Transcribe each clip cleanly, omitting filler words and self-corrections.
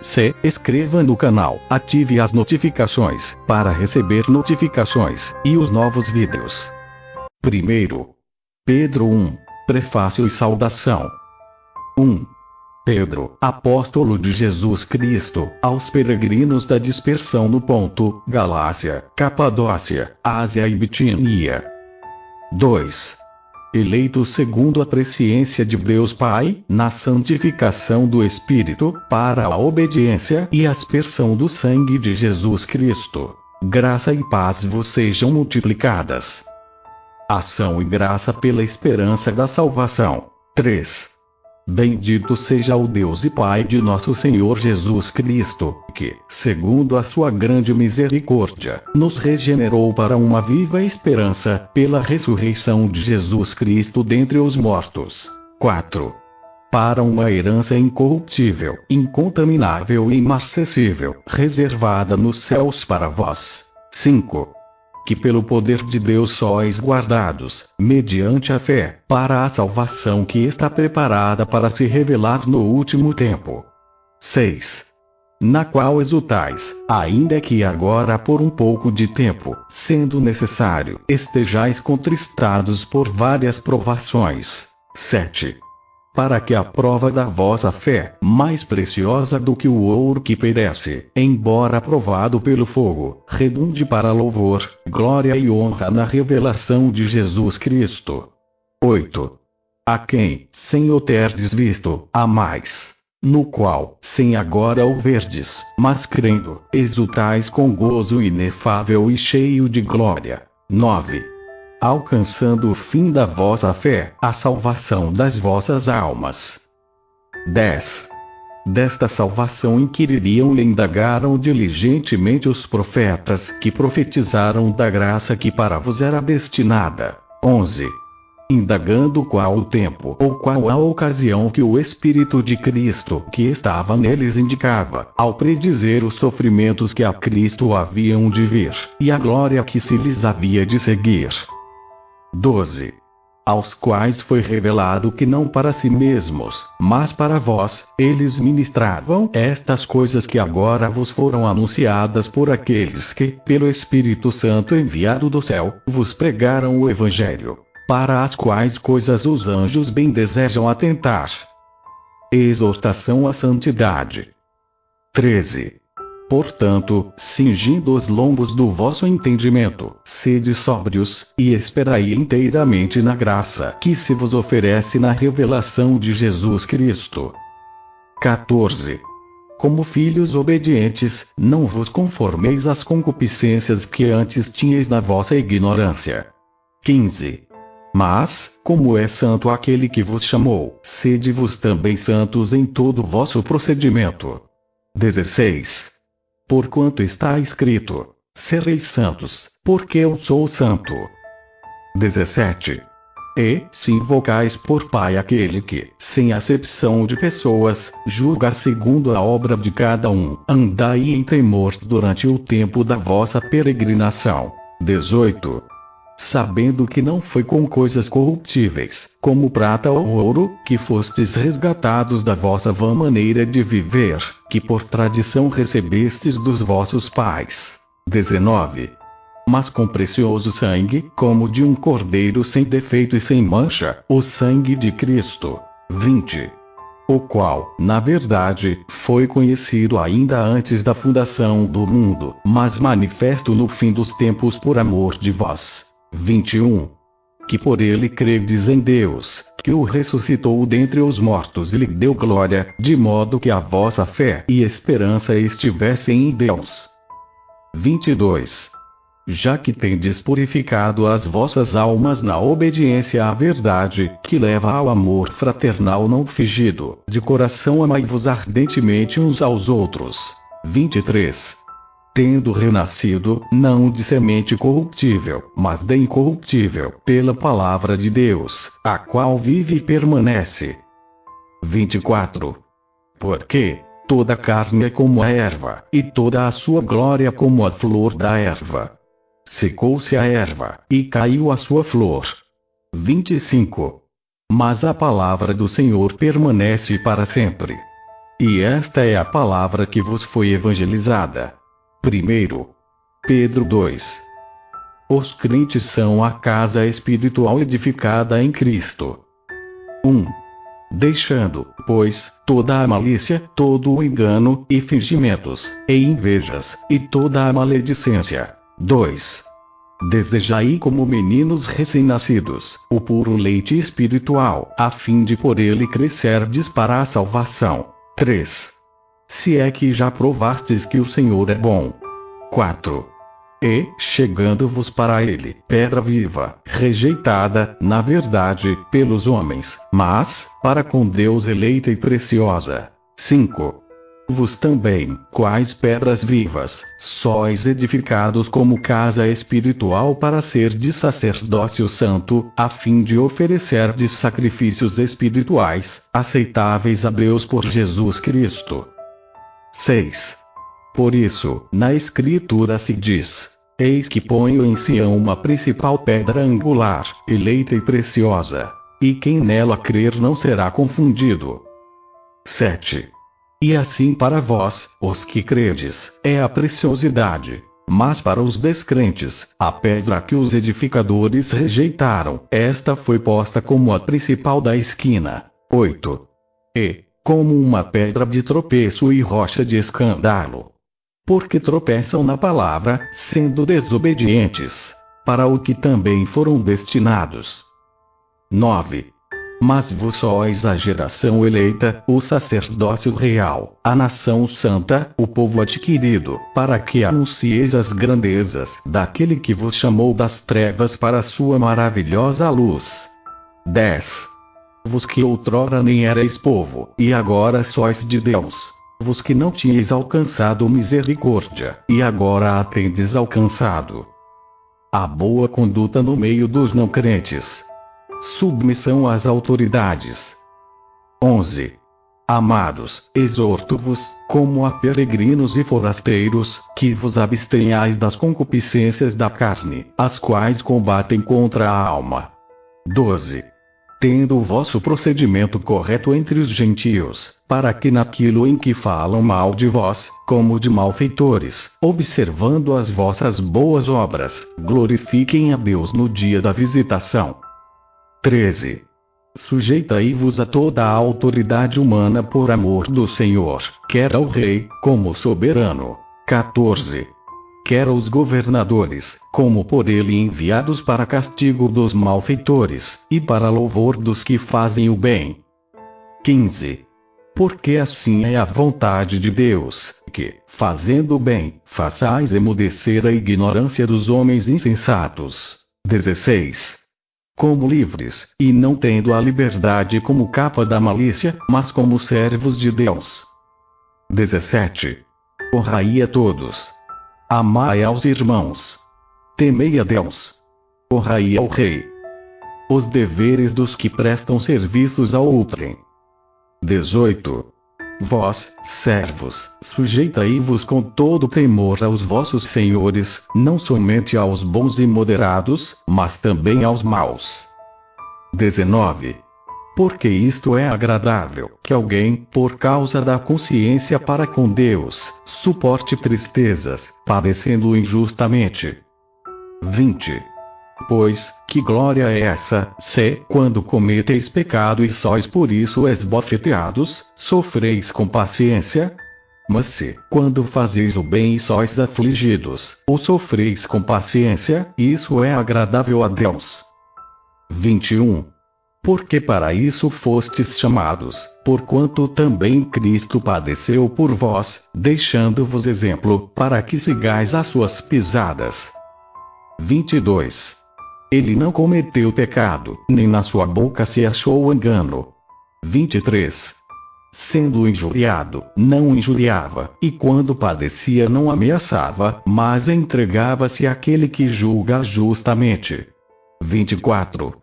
Se inscreva no canal, ative as notificações, para receber notificações, e os novos vídeos. Primeiro, Pedro 1, Prefácio e Saudação. 1. Pedro, apóstolo de Jesus Cristo, aos peregrinos da dispersão no Ponto, Galácia, Capadócia, Ásia e Bitínia. 2. Eleito segundo a presciência de Deus Pai, na santificação do Espírito, para a obediência e aspersão do sangue de Jesus Cristo. Graça e paz vos sejam multiplicadas. Ação e graça pela esperança da salvação. 3. Bendito seja o Deus e Pai de nosso Senhor Jesus Cristo, que, segundo a sua grande misericórdia, nos regenerou para uma viva esperança, pela ressurreição de Jesus Cristo dentre os mortos. 4. Para uma herança incorruptível, incontaminável e imarcessível, reservada nos céus para vós. 5. Que pelo poder de Deus sois guardados, mediante a fé, para a salvação que está preparada para se revelar no último tempo. 6. Na qual exultais, ainda que agora por um pouco de tempo, sendo necessário, estejais contristados por várias provações. 7. Para que a prova da vossa fé, mais preciosa do que o ouro que perece, embora provado pelo fogo, redunde para louvor, glória e honra na revelação de Jesus Cristo. 8. A quem, sem o terdes visto, amais, no qual, sem agora o verdes, mas crendo, exultais com gozo inefável e cheio de glória. 9. Alcançando o fim da vossa fé, a salvação das vossas almas. 10. Desta salvação inquiririam e indagaram diligentemente os profetas que profetizaram da graça que para vos era destinada. 11. Indagando qual o tempo ou qual a ocasião que o Espírito de Cristo que estava neles indicava, ao predizer os sofrimentos que a Cristo haviam de vir, e a glória que se lhes havia de seguir. 12. Aos quais foi revelado que não para si mesmos, mas para vós, eles ministravam estas coisas que agora vos foram anunciadas por aqueles que, pelo Espírito Santo enviado do céu, vos pregaram o Evangelho, para as quais coisas os anjos bem desejam atentar. Exortação à santidade. 13. Portanto, cingindo os lombos do vosso entendimento, sede sóbrios, e esperai inteiramente na graça que se vos oferece na revelação de Jesus Cristo. 14. Como filhos obedientes, não vos conformeis às concupiscências que antes tinhais na vossa ignorância. 15. Mas, como é santo aquele que vos chamou, sede-vos também santos em todo o vosso procedimento. 16. Porquanto está escrito: sereis santos, porque eu sou santo. 17. E, se invocais por Pai aquele que, sem acepção de pessoas, julga segundo a obra de cada um, andai em temor durante o tempo da vossa peregrinação. 18. Sabendo que não foi com coisas corruptíveis, como prata ou ouro, que fostes resgatados da vossa vã maneira de viver, que por tradição recebestes dos vossos pais. 19. Mas com precioso sangue, como de um cordeiro sem defeito e sem mancha, o sangue de Cristo. 20. O qual, na verdade, foi conhecido ainda antes da fundação do mundo, mas manifesto no fim dos tempos por amor de vós. 21. Que por ele credes em Deus, que o ressuscitou dentre os mortos e lhe deu glória, de modo que a vossa fé e esperança estivessem em Deus. 22. Já que tendes purificado as vossas almas na obediência à verdade, que leva ao amor fraternal não fingido, de coração amai-vos ardentemente uns aos outros. 23. Tendo renascido, não de semente corruptível, mas de incorruptível, pela palavra de Deus, a qual vive e permanece. 24. Porque toda carne é como a erva, e toda a sua glória como a flor da erva. Secou-se a erva, e caiu a sua flor. 25. Mas a palavra do Senhor permanece para sempre. E esta é a palavra que vos foi evangelizada. 1 Pedro 2. Os crentes são a casa espiritual edificada em Cristo. 1. Deixando, pois, toda a malícia, todo o engano, e fingimentos, e invejas, e toda a maledicência. 2. Desejai como meninos recém-nascidos, o puro leite espiritual, a fim de por ele crescerdes para a salvação. 3. Se é que já provastes que o Senhor é bom. 4. E, chegando-vos para ele, pedra viva, rejeitada, na verdade, pelos homens, mas, para com Deus eleita e preciosa. 5. Vos também, quais pedras vivas, sois edificados como casa espiritual para ser de sacerdócio santo, a fim de oferecerdes sacrifícios espirituais, aceitáveis a Deus por Jesus Cristo. 6. Por isso, na Escritura se diz: Eis que ponho em Sião uma principal pedra angular, eleita e preciosa, e quem nela crer não será confundido. 7. E assim para vós, os que credes, é a preciosidade, mas para os descrentes, a pedra que os edificadores rejeitaram, esta foi posta como a principal da esquina. 8. E, como uma pedra de tropeço e rocha de escândalo. Porque tropeçam na palavra, sendo desobedientes, para o que também foram destinados. 9. Mas vós sois a geração eleita, o sacerdócio real, a nação santa, o povo adquirido, para que anuncieis as grandezas daquele que vos chamou das trevas para a sua maravilhosa luz. 10. Vos que outrora nem erais povo, e agora sois de Deus. Vos que não tinhais alcançado misericórdia, e agora a tendes alcançado. A boa conduta no meio dos não crentes. Submissão às autoridades. 11. Amados, exorto-vos, como a peregrinos e forasteiros, que vos abstenhais das concupiscências da carne, as quais combatem contra a alma. 12. Tendo o vosso procedimento correto entre os gentios, para que naquilo em que falam mal de vós, como de malfeitores, observando as vossas boas obras, glorifiquem a Deus no dia da visitação. 13. Sujeitai-vos a toda a autoridade humana por amor do Senhor, quer ao rei, como soberano. 14. Quer aos governadores, como por ele enviados para castigo dos malfeitores, e para louvor dos que fazem o bem. 15. Porque assim é a vontade de Deus, que, fazendo o bem, façais emudecer a ignorância dos homens insensatos. 16. Como livres, e não tendo a liberdade como capa da malícia, mas como servos de Deus. 17. Honrai a todos. Amai aos irmãos. Temei a Deus. Honrai ao rei. Os deveres dos que prestam serviços ao outrem. 18. Vós, servos, sujeitai-vos com todo temor aos vossos senhores, não somente aos bons e moderados, mas também aos maus. 19. Porque isto é agradável, que alguém, por causa da consciência para com Deus, suporte tristezas, padecendo injustamente. 20. Pois, que glória é essa, se, quando cometeis pecado e sois por isso esbofeteados, sofreis com paciência? Mas se, quando fazeis o bem e sois afligidos, ou sofreis com paciência, isso é agradável a Deus. 21. Porque para isso fostes chamados, porquanto também Cristo padeceu por vós, deixando-vos exemplo, para que sigais as suas pisadas. 22. Ele não cometeu pecado, nem na sua boca se achou engano. 23. Sendo injuriado, não injuriava, e quando padecia não ameaçava, mas entregava-se àquele que julga justamente. 24.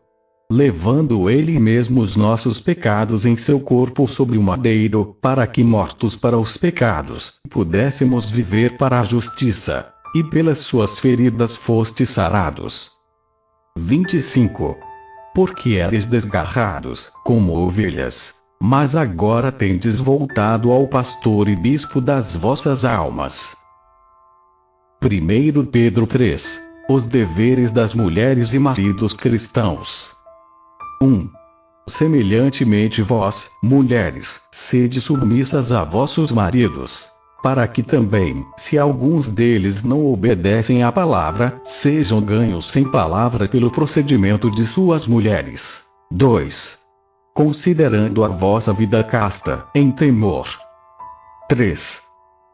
Levando ele mesmo os nossos pecados em seu corpo sobre o madeiro, para que mortos para os pecados, pudéssemos viver para a justiça, e pelas suas feridas fostes sarados. 25. Porque eres desgarrados, como ovelhas, Mas agora tendes voltado ao pastor e bispo das vossas almas. 1 Pedro 3. Os deveres das mulheres e maridos cristãos. 1. Semelhantemente vós, mulheres, sede submissas a vossos maridos, para que também, se alguns deles não obedecem à palavra, sejam ganhos sem palavra pelo procedimento de suas mulheres. 2. Considerando a vossa vida casta, em temor. 3.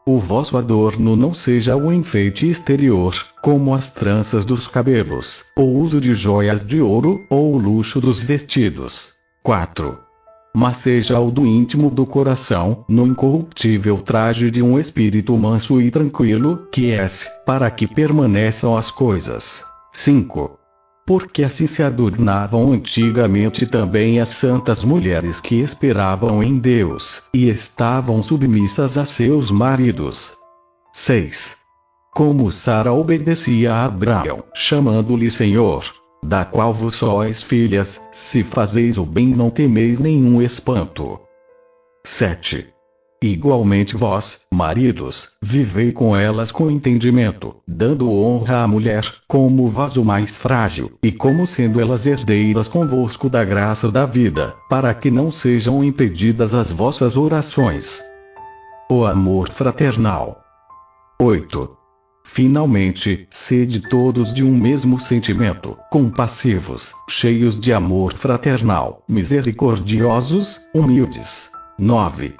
O vosso adorno não seja o enfeite exterior, como as tranças dos cabelos, o uso de joias de ouro, ou o luxo dos vestidos. 4. Mas seja o do íntimo do coração, no incorruptível traje de um espírito manso e tranquilo, quiete, para que permaneçam as coisas. 5. Porque assim se adornavam antigamente também as santas mulheres que esperavam em Deus, e estavam submissas a seus maridos. 6. Como Sara obedecia a Abraão, chamando-lhe Senhor, da qual vos sois filhas, se fazeis o bem não temeis nenhum espanto. 7. Igualmente vós, maridos, vivei com elas com entendimento, dando honra à mulher, como vaso mais frágil, e como sendo elas herdeiras convosco da graça da vida, para que não sejam impedidas as vossas orações. O amor fraternal. 8. Finalmente, sede todos de um mesmo sentimento, compassivos, cheios de amor fraternal, misericordiosos, humildes. 9.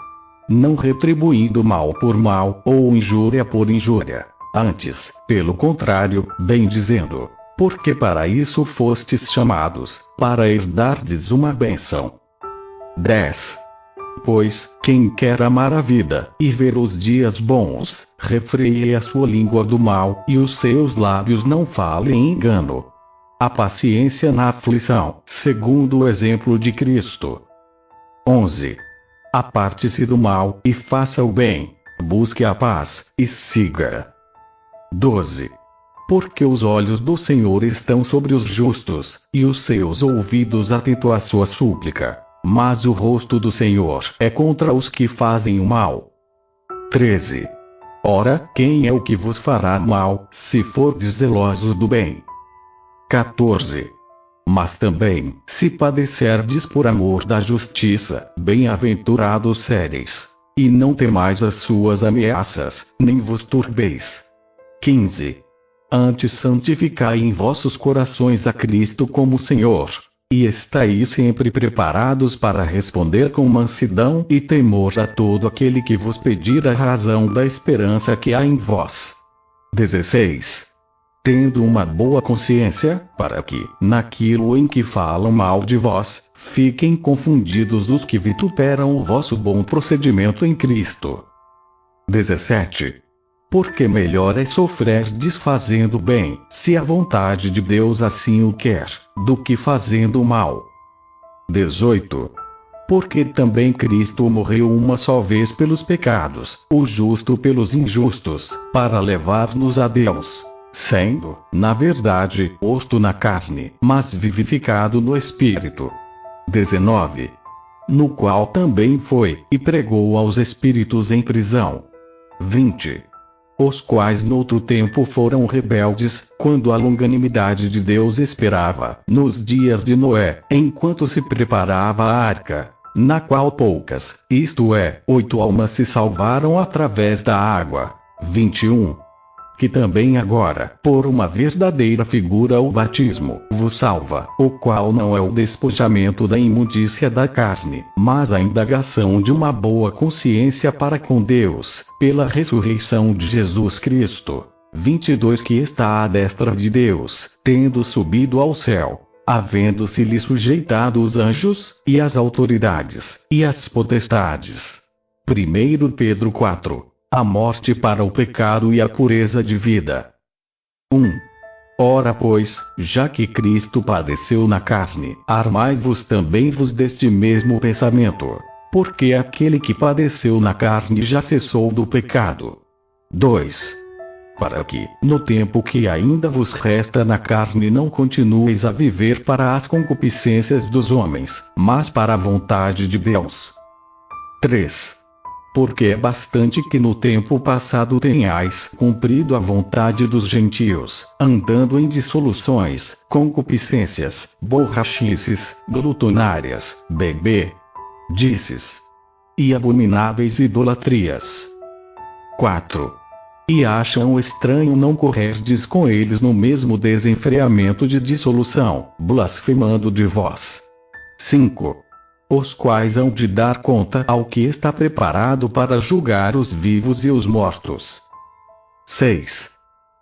Não retribuindo mal por mal, ou injúria por injúria. Antes, pelo contrário, bem dizendo, porque para isso fostes chamados, para herdardes uma bênção. 10. Pois, quem quer amar a vida, e ver os dias bons, refreie a sua língua do mal, e os seus lábios não falem engano. A paciência na aflição, segundo o exemplo de Cristo. 11. Aparte-se do mal, e faça o bem, busque a paz, e siga. 12. Porque os olhos do Senhor estão sobre os justos, e os seus ouvidos atentos à sua súplica. Mas o rosto do Senhor é contra os que fazem o mal. 13. Ora, quem é o que vos fará mal, se fordes zelosos do bem? 14. Mas também, se padecerdes por amor da justiça, bem-aventurados sereis. E não temais as suas ameaças, nem vos turbeis. 15. Antes santificai em vossos corações a Cristo como Senhor. E estai sempre preparados para responder com mansidão e temor a todo aquele que vos pedir a razão da esperança que há em vós. 16. Tendo uma boa consciência, para que, naquilo em que falam mal de vós, fiquem confundidos os que vituperam o vosso bom procedimento em Cristo. 17. Porque melhor é sofrer desfazendo bem, se a vontade de Deus assim o quer, do que fazendo mal. 18. Porque também Cristo morreu uma só vez pelos pecados, o justo pelos injustos, para levar-nos a Deus, sendo, na verdade, morto na carne, mas vivificado no Espírito. 19. No qual também foi, e pregou aos espíritos em prisão. 20. Os quais noutro tempo foram rebeldes, quando a longanimidade de Deus esperava, nos dias de Noé, enquanto se preparava a arca, na qual poucas, isto é, 8 almas se salvaram através da água. 21. Que também agora, por uma verdadeira figura o batismo, vos salva, o qual não é o despojamento da imundícia da carne, mas a indagação de uma boa consciência para com Deus, pela ressurreição de Jesus Cristo. 22 Que está à destra de Deus, tendo subido ao céu, havendo-se-lhe sujeitado os anjos, e as autoridades, e as potestades. 1 Pedro 4. A morte para o pecado e a pureza de vida. 1. Ora pois, já que Cristo padeceu na carne, armai-vos também vos deste mesmo pensamento, porque aquele que padeceu na carne já cessou do pecado. 2. para que, no tempo que ainda vos resta na carne, não continueis a viver para as concupiscências dos homens, mas para a vontade de Deus. 3. Porque é bastante que no tempo passado tenhais cumprido a vontade dos gentios, andando em dissoluções, concupiscências, borrachices, glutonárias, bebedices e abomináveis idolatrias. 4. E acham estranho não correrdes com eles no mesmo desenfreamento de dissolução, blasfemando de vós. 5. Os quais hão de dar conta ao que está preparado para julgar os vivos e os mortos. 6.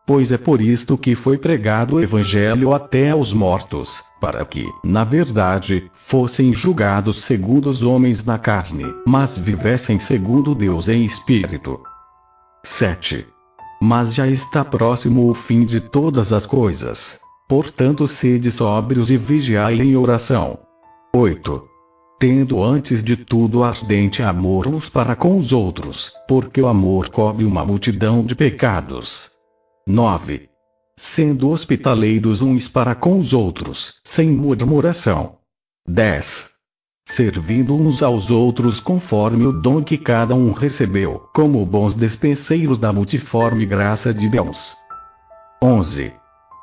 Pois é por isto que foi pregado o Evangelho até aos mortos, para que, na verdade, fossem julgados segundo os homens na carne, mas vivessem segundo Deus em espírito. 7. Mas já está próximo o fim de todas as coisas. Portanto, sede sóbrios e vigiai em oração. 8. Tendo antes de tudo ardente amor uns para com os outros, porque o amor cobre uma multidão de pecados. 9. Sendo hospitaleiros uns para com os outros, sem murmuração. 10. Servindo uns aos outros conforme o dom que cada um recebeu, como bons despenseiros da multiforme graça de Deus. 11.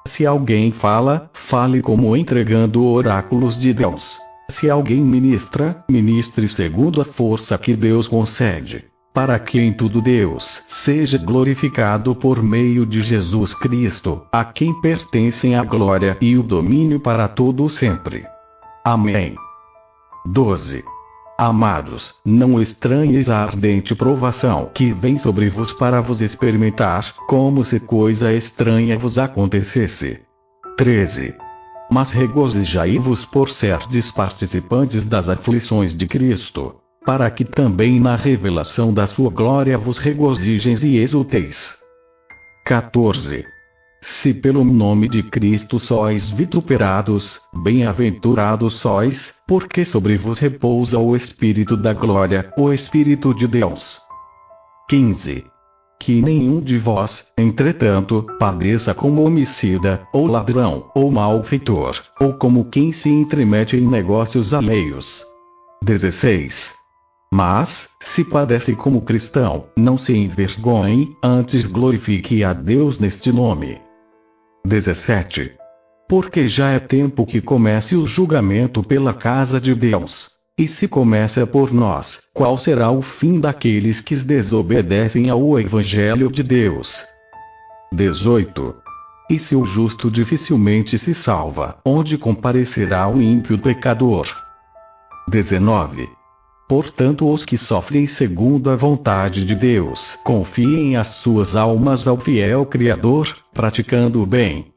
Se alguém fala, fale como entregando oráculos de Deus. Se alguém ministra, ministre segundo a força que Deus concede, para que em tudo Deus seja glorificado por meio de Jesus Cristo, a quem pertencem a glória e o domínio para todo o sempre. Amém. 12. Amados, não estranheis a ardente provação que vem sobre vos para vos experimentar, como se coisa estranha vos acontecesse. 13. Mas regozijai-vos por serdes participantes das aflições de Cristo, para que também na revelação da sua glória vos regozijeis e exulteis. 14. Se pelo nome de Cristo sois vituperados, bem-aventurados sois, porque sobre vos repousa o Espírito da glória, o Espírito de Deus. 15. Que nenhum de vós, entretanto, padeça como homicida, ou ladrão, ou malfeitor, ou como quem se intromete em negócios alheios. 16. Mas, se padece como cristão, não se envergonhe, antes glorifique a Deus neste nome. 17. Porque já é tempo que comece o julgamento pela casa de Deus. E se começa por nós, qual será o fim daqueles que desobedecem ao Evangelho de Deus? 18. E se o justo dificilmente se salva, onde comparecerá o ímpio pecador? 19. Portanto, os que sofrem segundo a vontade de Deus, confiem as suas almas ao fiel Criador, praticando o bem.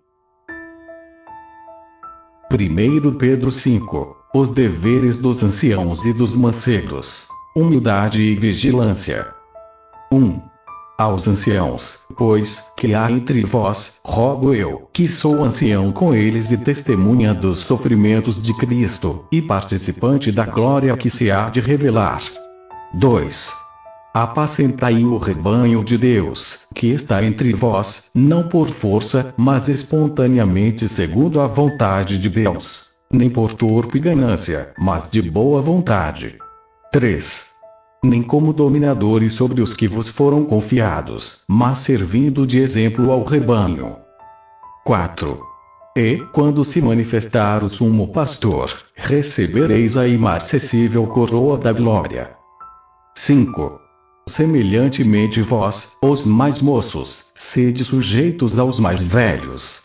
1 Pedro 5. Os deveres dos anciãos e dos mancebos. Humildade e vigilância. 1. Aos anciãos, pois, que há entre vós, rogo eu, que sou ancião com eles e testemunha dos sofrimentos de Cristo, e participante da glória que se há de revelar. 2. Apacentai o rebanho de Deus, que está entre vós, não por força, mas espontaneamente segundo a vontade de Deus. Nem por torpe ganância, mas de boa vontade. 3. Nem como dominadores sobre os que vos foram confiados, mas servindo de exemplo ao rebanho. 4. E, quando se manifestar o sumo pastor, recebereis a imarcessível coroa da glória. 5. Semelhantemente vós, os mais moços, sede sujeitos aos mais velhos.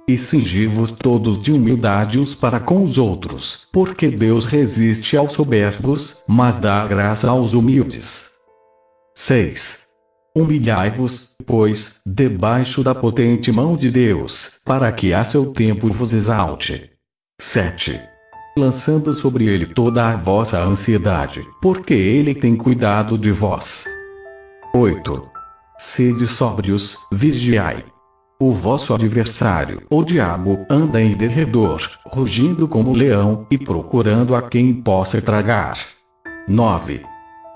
E cingi-vos todos de humildade uns para com os outros, porque Deus resiste aos soberbos, mas dá graça aos humildes. 6. Humilhai-vos, pois, debaixo da potente mão de Deus, para que a seu tempo vos exalte. 7. Lançando sobre ele toda a vossa ansiedade, porque ele tem cuidado de vós. 8. Sede sóbrios, vigiai. O vosso adversário, o diabo, anda em derredor, rugindo como leão, e procurando a quem possa tragar. 9.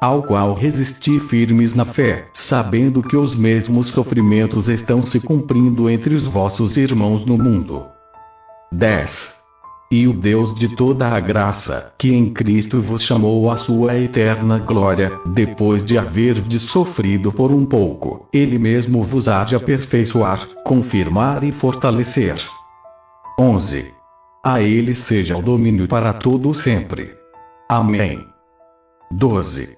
ao qual resisti firmes na fé, sabendo que os mesmos sofrimentos estão se cumprindo entre os vossos irmãos no mundo. 10. E o Deus de toda a graça, que em Cristo vos chamou à sua eterna glória, depois de haverdes sofrido por um pouco, Ele mesmo vos há de aperfeiçoar, confirmar e fortalecer. 11. A Ele seja o domínio para todo sempre. Amém. 12.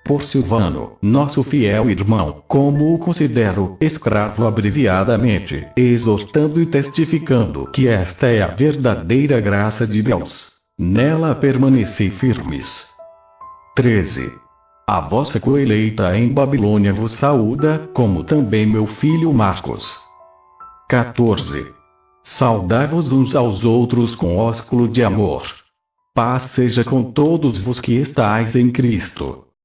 Por Silvano, nosso fiel irmão, como o considero, escravo abreviadamente, exortando e testificando que esta é a verdadeira graça de Deus. Nela permanecei firmes. 13. A vossa coeleita em Babilônia vos saúda, como também meu filho Marcos. 14. Saudai-vos uns aos outros com ósculo de amor. Paz seja com todos vos que estáis em Cristo.